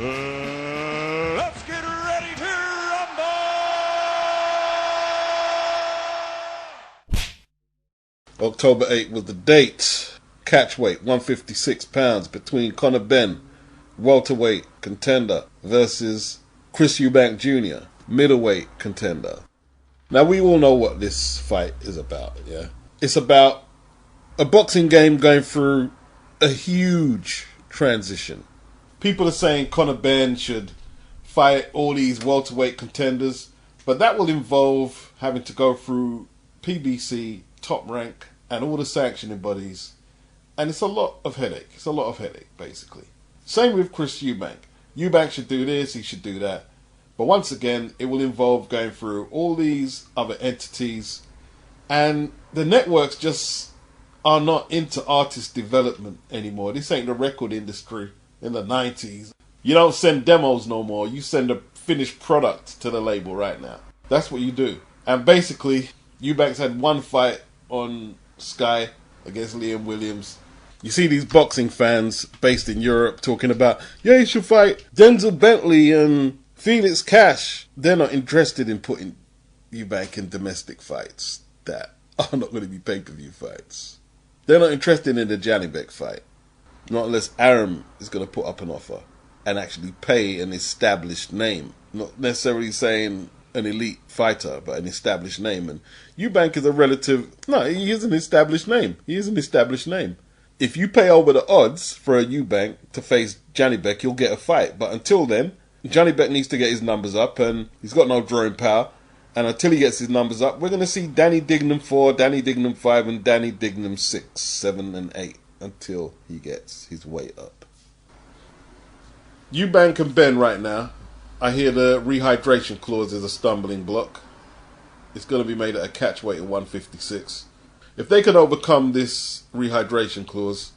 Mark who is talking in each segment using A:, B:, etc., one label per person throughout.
A: Let's get ready to rumble!
B: October 8th was the date. Catchweight, 156 pounds, between Conor Benn, welterweight contender, versus Chris Eubank Jr., middleweight contender. Now, we all know what this fight is about, yeah? It's about a boxing game going through a huge transition. People are saying Conor Benn should fight all these welterweight contenders, but that will involve having to go through PBC, Top Rank, and all the sanctioning bodies. And it's a lot of headache. It's a lot of headache, basically. Same with Chris Eubank. Eubank should do this, he should do that. But once again, it will involve going through all these other entities. And the networks just are not into artist development anymore. This ain't the record industry in the 90s. You don't send demos no more. You send a finished product to the label right now. That's what you do. And basically, Eubank's had one fight on Sky against Liam Williams. You see these boxing fans based in Europe talking about, yeah, you should fight Denzel Bentley and Felix Cash. They're not interested in putting Eubank in domestic fights that are not going to be pay-per-view fights. They're not interested in the Janibek fight. Not unless Aram is going to put up an offer and actually pay an established name. Not necessarily saying an elite fighter, but an established name. And Eubank is a relative... No, he is an established name. He is an established name. If you pay over the odds for a Eubank to face Janibek, you'll get a fight. But until then, Janibek needs to get his numbers up, and he's got no drawing power. And until he gets his numbers up, we're going to see Danny Dignam 4, Danny Dignam 5, and Danny Dignam 6, 7, and 8 until he gets his weight up. Eubank and Benn right now, I hear the rehydration clause is a stumbling block. It's going to be made at a catch weight of 156. If they can overcome this rehydration clause,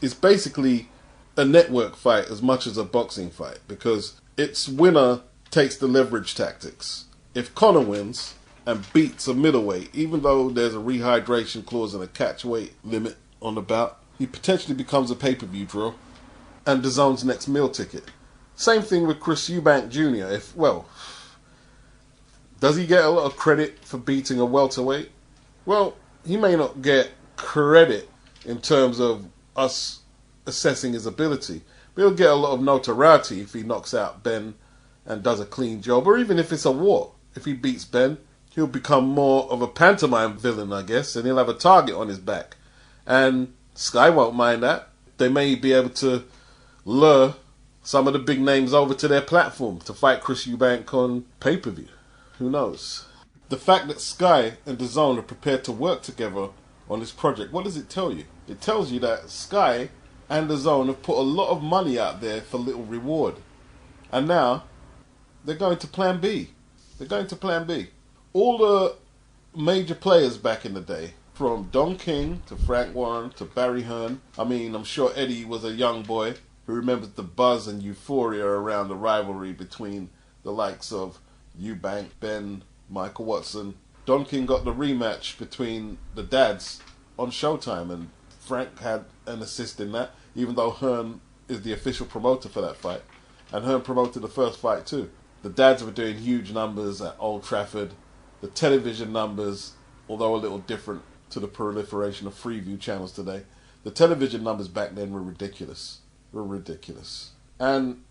B: it's basically a network fight as much as a boxing fight, because its winner takes the leverage tactics. If Conor wins and beats a middleweight, even though there's a rehydration clause and a catch weight limit on the bout, he potentially becomes a pay-per-view draw and DAZN's next meal ticket. Same thing with Chris Eubank Jr. Does he get a lot of credit for beating a welterweight? Well, he may not get credit in terms of us assessing his ability, but he'll get a lot of notoriety if he knocks out Benn and does a clean job, or even if it's a war. If he beats Benn, he'll become more of a pantomime villain, I guess, and he'll have a target on his back. And Sky won't mind that. They may be able to lure some of the big names over to their platform to fight Chris Eubank on pay-per-view. Who knows? The fact that Sky and DAZN are prepared to work together on this project, what does it tell you? It tells you that Sky and DAZN have put a lot of money out there for little reward. And now, they're going to plan B. They're going to plan B. All the major players back in the day, from Don King to Frank Warren to Barry Hearn. I mean, I'm sure Eddie was a young boy who remembers the buzz and euphoria around the rivalry between the likes of Eubank, Benn, Michael Watson. Don King got the rematch between the dads on Showtime, and Frank had an assist in that, even though Hearn is the official promoter for that fight. And Hearn promoted the first fight too. The dads were doing huge numbers at Old Trafford. The television numbers, although a little different to the proliferation of Freeview channels today, the television numbers back then were ridiculous. And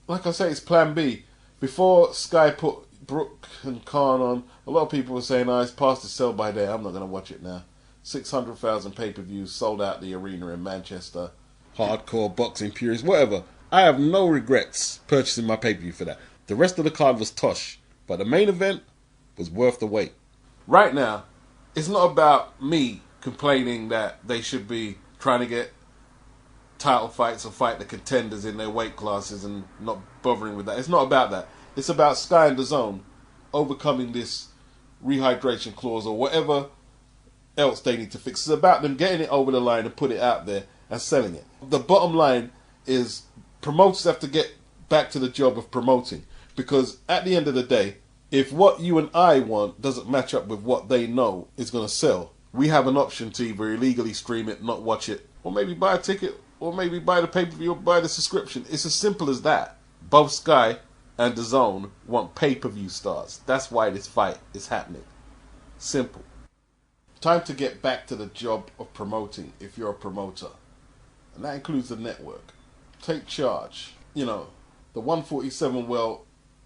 B: like I say, it's plan B. Before Sky put Brooke and Khan on, a lot of people were saying, it's past the sell by date, I'm not going to watch it now. 600,000 pay-per-views sold out the arena in Manchester. Hardcore boxing purists, whatever. I have no regrets purchasing my pay-per-view for that. The rest of the card was tosh, but the main event was worth the wait. Right now, it's not about me complaining that they should be trying to get title fights or fight the contenders in their weight classes and not bothering with that. It's not about that. It's about Sky and DAZN overcoming this rehydration clause or whatever else they need to fix. It's about them getting it over the line and put it out there and selling it. The bottom line is promoters have to get back to the job of promoting, because at the end of the day, if what you and I want doesn't match up with what they know is going to sell, we have an option to either illegally stream it, not watch it, or maybe buy a ticket or maybe buy the pay-per-view or buy the subscription. It's as simple as that. Both Sky and DAZN want pay-per-view stars. That's why this fight is happening. Simple. Time to get back to the job of promoting if you're a promoter. And that includes the network. Take charge. You know, the 147 well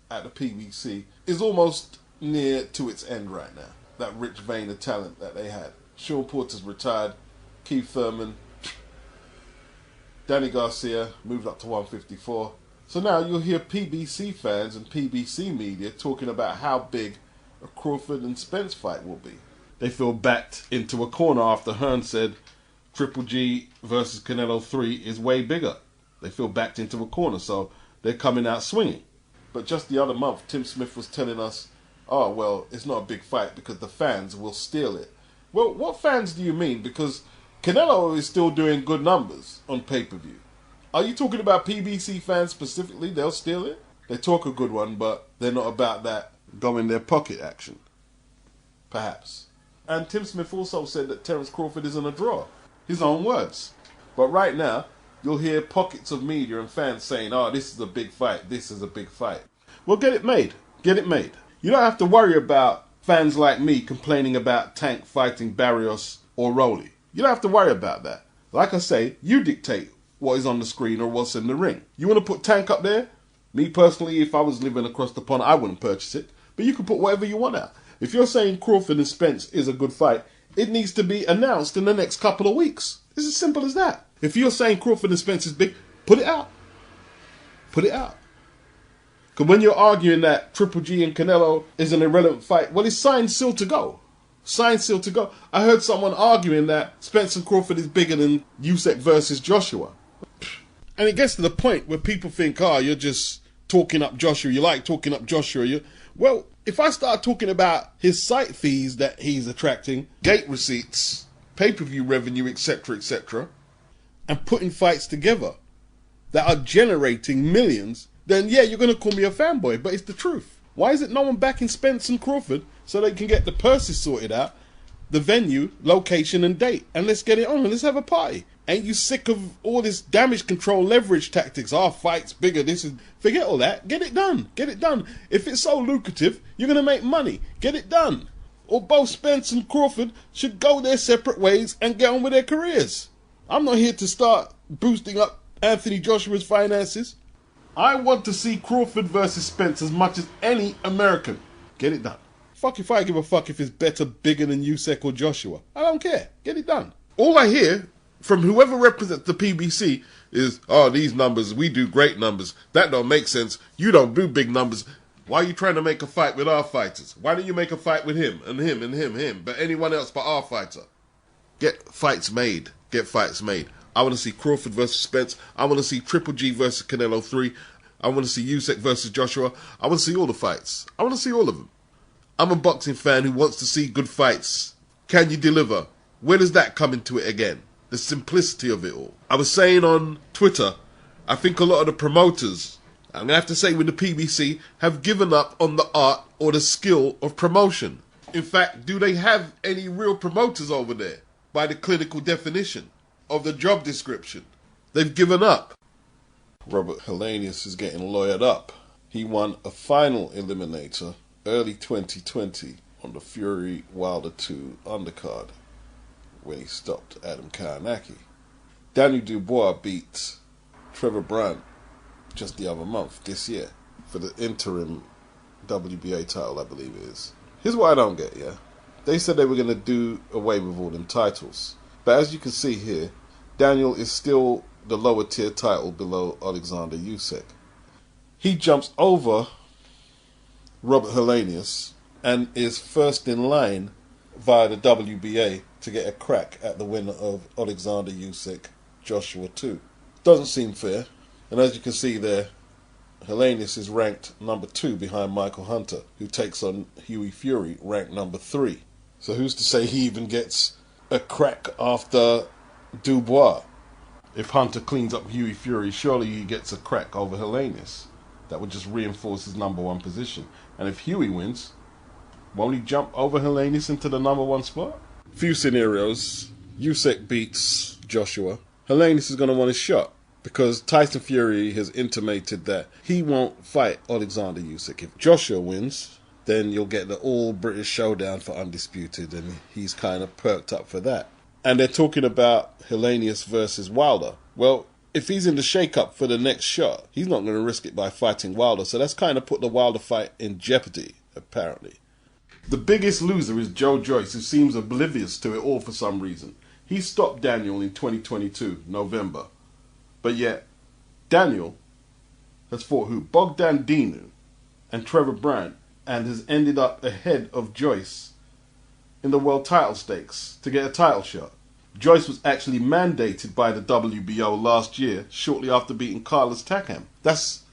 B: at the PBC is almost near to its end right now. That rich vein of talent that they had. Sean Porter's retired. Keith Thurman. Danny Garcia moved up to 154. So now you'll hear PBC fans and PBC media talking about how big a Crawford and Spence fight will be. They feel backed into a corner after Hearn said Triple G versus Canelo 3 is way bigger. They feel backed into a corner, so they're coming out swinging. But just the other month, Tim Smith was telling us, oh, well, it's not a big fight because the fans will steal it. Well, what fans do you mean? Because Canelo is still doing good numbers on pay-per-view. Are you talking about PBC fans specifically? They'll steal it? They talk a good one, but they're not about that go in their pocket action. Perhaps. And Tim Smith also said that Terence Crawford isn't a draw. His own words. But right now, you'll hear pockets of media and fans saying, oh, this is a big fight, this is a big fight. Well, get it made. Get it made. You don't have to worry about fans like me complaining about Tank fighting Barrios or Rowley. You don't have to worry about that. Like I say, you dictate what is on the screen or what's in the ring. You want to put Tank up there? Me personally, if I was living across the pond, I wouldn't purchase it. But you can put whatever you want out. If you're saying Crawford and Spence is a good fight, it needs to be announced in the next couple of weeks. It's as simple as that. If you're saying Crawford and Spence is big, put it out. Put it out. Because when you're arguing that Triple G and Canelo is an irrelevant fight, well, it's signed, sealed to go. Signed, sealed to go. I heard someone arguing that Spence and Crawford is bigger than Usyk versus Joshua. And it gets to the point where people think, oh, you're just talking up Joshua. You like talking up Joshua. Well, if I start talking about his site fees that he's attracting, gate receipts, pay-per-view revenue, etc., and putting fights together that are generating millions, then yeah, you're going to call me a fanboy, but it's the truth. Why is it no one backing Spence and Crawford so they can get the purses sorted out, the venue, location and date, and let's get it on and let's have a party? Ain't you sick of all this damage control leverage tactics? Our fight's bigger, this is... Forget all that. Get it done. Get it done. If it's so lucrative, you're going to make money. Get it done. Or both Spence and Crawford should go their separate ways and get on with their careers. I'm not here to start boosting up Anthony Joshua's finances. I want to see Crawford versus Spence as much as any American. Get it done. Fuck if I give a fuck if it's better, bigger than Usyk or Joshua. I don't care. Get it done. All I hear from whoever represents the PBC is, oh, these numbers, we do great numbers. That don't make sense. You don't do big numbers. Why are you trying to make a fight with our fighters? Why don't you make a fight with him and him and him, but anyone else but our fighter? Get fights made. Get fights made. I want to see Crawford versus Spence. I want to see Triple G versus Canelo 3. I want to see Usyk versus Joshua. I want to see all the fights. I want to see all of them. I'm a boxing fan who wants to see good fights. Can you deliver? Where does that come into it again? The simplicity of it all. I was saying on Twitter, I think a lot of the promoters, I'm going to have to say with the PBC, have given up on the art or the skill of promotion. In fact, do they have any real promoters over there? By the clinical definition of the job description. They've given up. Robert HELENIUS is getting lawyered up. He won a final eliminator early 2020 on the Fury Wilder 2 undercard when he stopped Adam Karanaki. Daniel Dubois beat Trevor Brandt just the other month, this year, for the interim WBA title, I believe it is. Here's what I don't get, yeah? They said they were going to do away with all them titles. But as you can see here, Daniel is still the lower tier title below Alexander Usyk. He jumps over Robert HELENIUS and is first in line via the WBA to get a crack at the winner of Alexander Usyk, Joshua 2. Doesn't seem fair. And as you can see there, HELENIUS is ranked number 2 behind Michael Hunter, who takes on Hughie Fury, ranked number 3. So who's to say he even gets a crack after Dubois? If Hunter cleans up Hughie Fury, surely he gets a crack over HELENIUS. That would just reinforce his number 1 position. And if Hughie wins, won't he jump over HELENIUS into the number 1 spot? Few scenarios. Usyk beats Joshua. Helenius is going to want his shot, because Tyson Fury has intimated that he won't fight Alexander Usyk. If Joshua wins, then you'll get the all-British showdown for Undisputed, and he's kind of perked up for that. And they're talking about Helenius versus Wilder. Well, if he's in the shake-up for the next shot, he's not going to risk it by fighting Wilder, so that's kind of put the Wilder fight in jeopardy, apparently. The biggest loser is Joe Joyce, who seems oblivious to it all for some reason. He stopped Daniel in 2022, November. But yet, Daniel has fought who? Bogdan Dinu and Trevor Brand, and has ended up ahead of Joyce in the world title stakes to get a title shot. Joyce was actually mandated by the WBO last year, shortly after beating Carlos Takam. That's,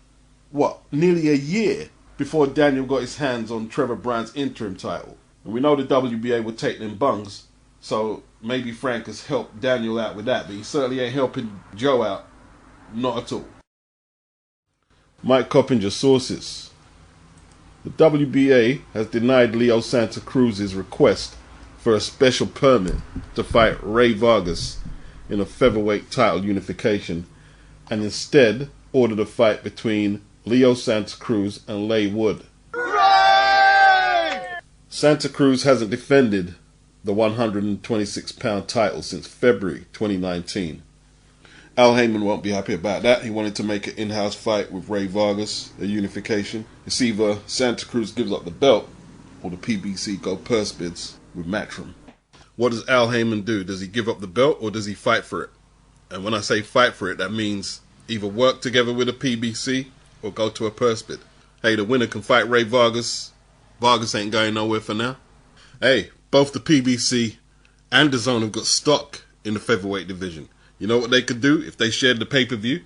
B: what, nearly a year before Daniel got his hands on Trevor Brand's interim title. And we know the WBA would take them bungs, so maybe Frank has helped Daniel out with that, but he certainly ain't helping Joe out. Not at all. Mike Coppinger sources. The WBA has denied Leo Santa Cruz's request for a special permit to fight Ray Vargas in a featherweight title unification, and instead ordered a fight between Leo Santa Cruz and Leigh Wood. Ray! Santa Cruz hasn't defended the 126-pound title since February 2019. Al Haymon won't be happy about that. He wanted to make an in-house fight with Ray Vargas, a unification. It's either Santa Cruz gives up the belt or the PBC go purse bids with MATCHROOM. What does Al Haymon do? Does he give up the belt or does he fight for it? And when I say fight for it, that means either work together with a PBC or go to a purse bid. Hey, the winner can fight Ray Vargas. Vargas ain't going nowhere for now. Hey, both the PBC and DAZN have got stock in the featherweight division. You know what they could do if they shared the pay-per-view?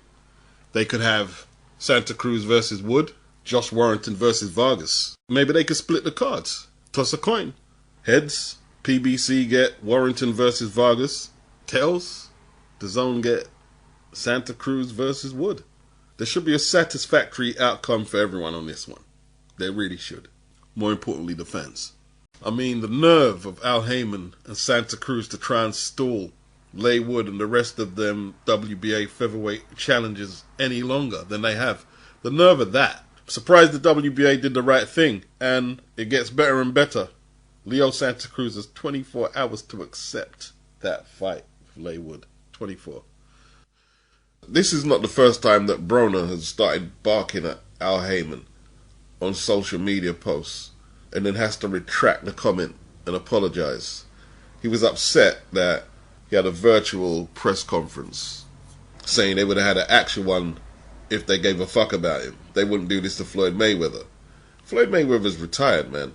B: They could have Santa Cruz versus Wood, Josh Warrington versus Vargas. Maybe they could split the cards. Toss a coin. Heads, PBC get Warrington versus Vargas. Tails, DAZN get Santa Cruz versus Wood. There should be a satisfactory outcome for everyone on this one. There really should. More importantly, the fans. I mean, the nerve of Al Haymon and Santa Cruz to try and stall Leigh Wood and the rest of them WBA featherweight challengers any longer than they have. The nerve of that. I'm surprised the WBA did the right thing, and it gets better and better. Leo Santa Cruz has 24 hours to accept that fight with Leigh Wood. 24. This is not the first time that Broner has started barking at Al Haymon on social media posts and then has to retract the comment and apologise. He was upset that he had a virtual press conference saying they would have had an actual one if they gave a fuck about him. They wouldn't do this to Floyd Mayweather. Floyd Mayweather's retired, man.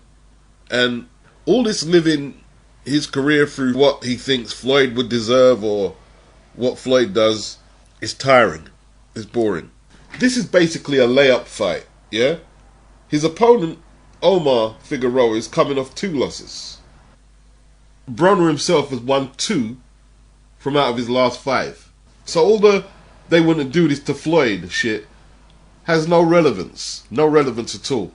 B: And all this living his career through what he thinks Floyd would deserve or what Floyd does is tiring. It's boring. This is basically a layup fight, yeah? His opponent, Omar Figueroa, is coming off 2 losses. Broner himself has won 2 from out of his last 5. So all the they wouldn't do this to Floyd shit has no relevance. No relevance at all.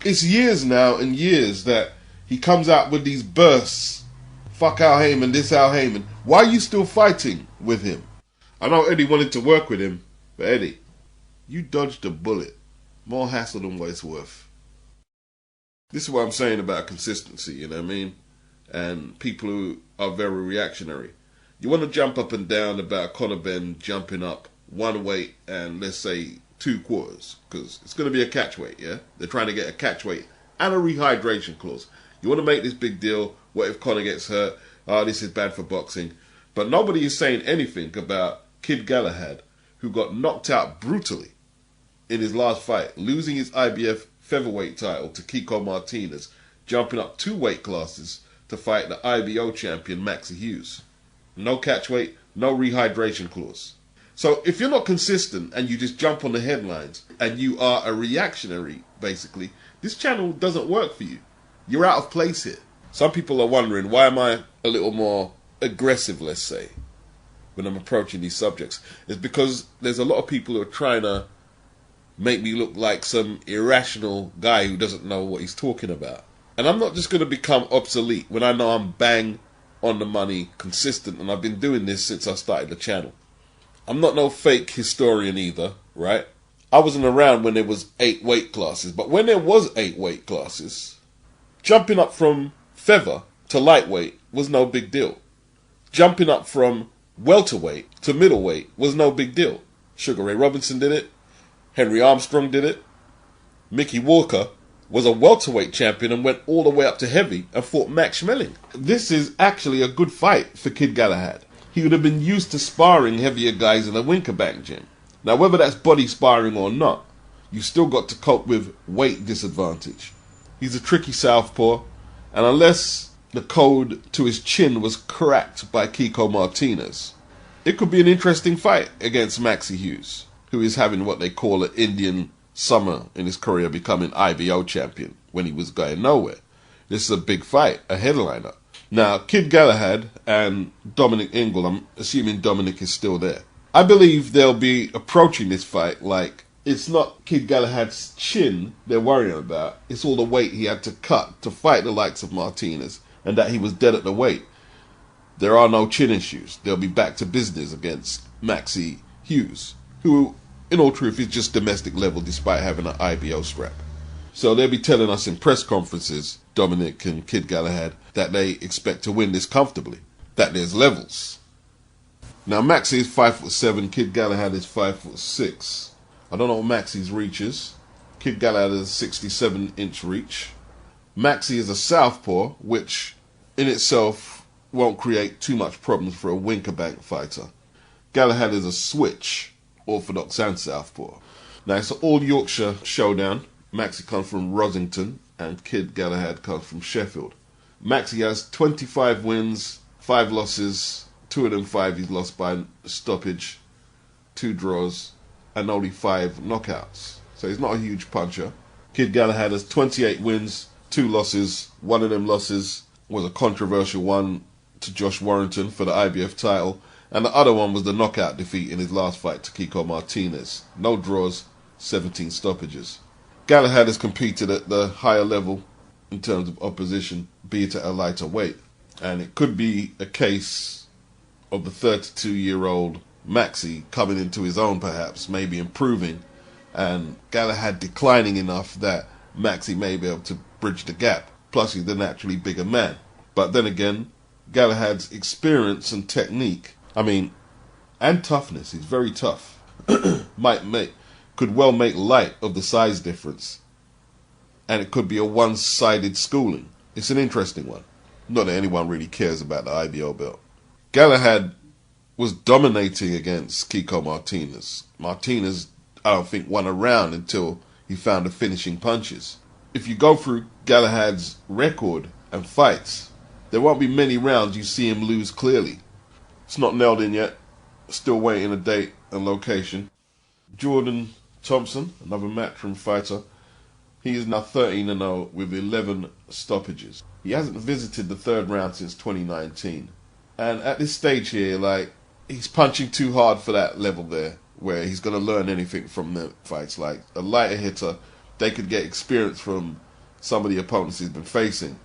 B: It's years now and years that he comes out with these bursts. Fuck Al Haymon, this Al Haymon. Why are you still fighting with him? I know Eddie wanted to work with him, but Eddie, you dodged a bullet. More hassle than what it's worth. This is what I'm saying about consistency, you know what I mean? And people who are very reactionary. You want to jump up and down about Conor Benn jumping up 1 weight and let's say 2 quarters, because it's going to be a catch weight, yeah? They're trying to get a catch weight and a rehydration clause. You want to make this big deal. What if Conor gets hurt? Oh, this is bad for boxing. But nobody is saying anything about Kid Galahad, who got knocked out brutally in his last fight, losing his IBF featherweight title to Kiko Martinez, jumping up 2 weight classes to fight the IBO champion Maxi Hughes. No catch weight, no rehydration clause. So if you're not consistent and you just jump on the headlines and you are a reactionary, basically, this channel doesn't work for you. You're out of place here. Some people are wondering, why am I a little more aggressive, let's say, when I'm approaching these subjects? It's because there's a lot of people who are trying to make me look like some irrational guy who doesn't know what he's talking about. And I'm not just going to become obsolete when I know I'm bang on the money, consistent, and I've been doing this since I started the channel. I'm not no fake historian either, right? I wasn't around when there was 8 weight classes, but when there was 8 weight classes, jumping up from feather to lightweight was no big deal. Jumping up from welterweight to middleweight was no big deal. Sugar Ray Robinson did it. Henry Armstrong did it. Mickey Walker was a welterweight champion and went all the way up to heavy and fought Max Schmeling. This is actually a good fight for Kid Galahad. He would have been used to sparring heavier guys in a Winkerbank gym. Now, whether that's body sparring or not, you still got to cope with weight disadvantage. He's a tricky southpaw, and unless the code to his chin was cracked by Kiko Martinez, it could be an interesting fight against Maxi Hughes, who is having what they call an Indian summer in his career, becoming IBO champion when he was going nowhere. This is a big fight, a headliner. Now, Kid Galahad and Dominic Ingle, I'm assuming Dominic is still there. I believe they'll be approaching this fight like it's not Kid Galahad's chin they're worrying about. It's all the weight he had to cut to fight the likes of Martinez, and that he was dead at the weight. There are no chin issues. They'll be back to business against Maxi Hughes, who, in all truth, is just domestic level despite having an IBO strap. So they'll be telling us in press conferences, Dominic and Kid Galahad, that they expect to win this comfortably, that there's levels. Now, Maxi is 5'7", Kid Galahad is 5'6". I don't know what Maxi's reach is. Kid Galahad is a 67-inch reach. Maxi is a southpaw, which in itself won't create too much problems for a Winkerbank fighter. Galahad is a switch, orthodox and southpaw. Now, it's an all-Yorkshire showdown. Maxi comes from Rosington, and Kid Galahad comes from Sheffield. Maxi has 25 wins, 5 losses. 2 of them 5 he's lost by stoppage, 2 draws, and only 5 knockouts. So he's not a huge puncher. Kid Galahad has 28 wins, 2 losses. 1 of them losses was a controversial one to Josh Warrington for the IBF title, and the other one was the knockout defeat in his last fight to Kiko Martinez. No draws, 17 stoppages. Galahad has competed at the higher level in terms of opposition, be it at a lighter weight, and it could be a case of the 32-year-old Maxi coming into his own, perhaps, maybe improving, and Galahad declining enough that Maxi may be able to bridge the gap. Plus, he's the naturally bigger man. But then again, Galahad's experience and technique, and toughness, he's very tough, could well make light of the size difference, and it could be a one-sided schooling. It's an interesting one. Not that anyone really cares about the IBO belt. Galahad was dominating against Kiko Martinez. Martinez, I don't think, won a round until he found the finishing punches. If you go through Galahad's record and fights, there won't be many rounds you see him lose clearly. It's not nailed in yet. Still waiting a date and location. Jordan Thompson, another Matchroom fighter, he is now 13-0 with 11 stoppages. He hasn't visited the 3rd round since 2019. And at this stage here, he's punching too hard for that level there, where he's going to learn anything from the fights. Like a lighter hitter, they could get experience from some of the opponents he's been facing.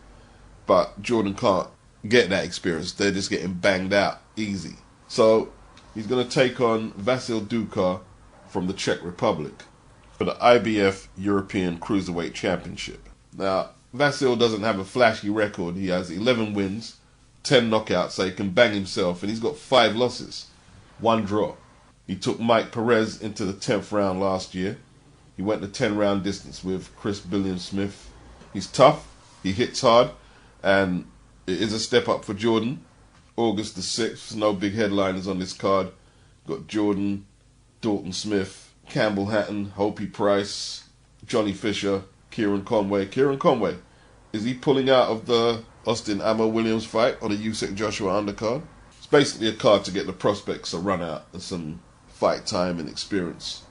B: But Jordan can't get that experience. They're just getting banged out easy. So he's going to take on Vasil Dukar from the Czech Republic for the IBF European Cruiserweight Championship. Now, Vasil doesn't have a flashy record. He has 11 wins, 10 knockouts, so he can bang himself, and he's got 5 losses, 1 draw. He took Mike Perez into the 10th round last year. He went the 10-round distance with Chris Billiam-Smith. He's tough, he hits hard, and it is a step up for Jordan. August the 6th, no big headliners on this card. Got Jordan, Dalton Smith, Campbell Hatton, Hopi Price, Johnny Fisher, Kieran Conway. Kieran Conway, is he pulling out of the Austin Ammo Williams fight on the Usyk Joshua undercard? It's basically a card to get the prospects a run out and some fight time and experience.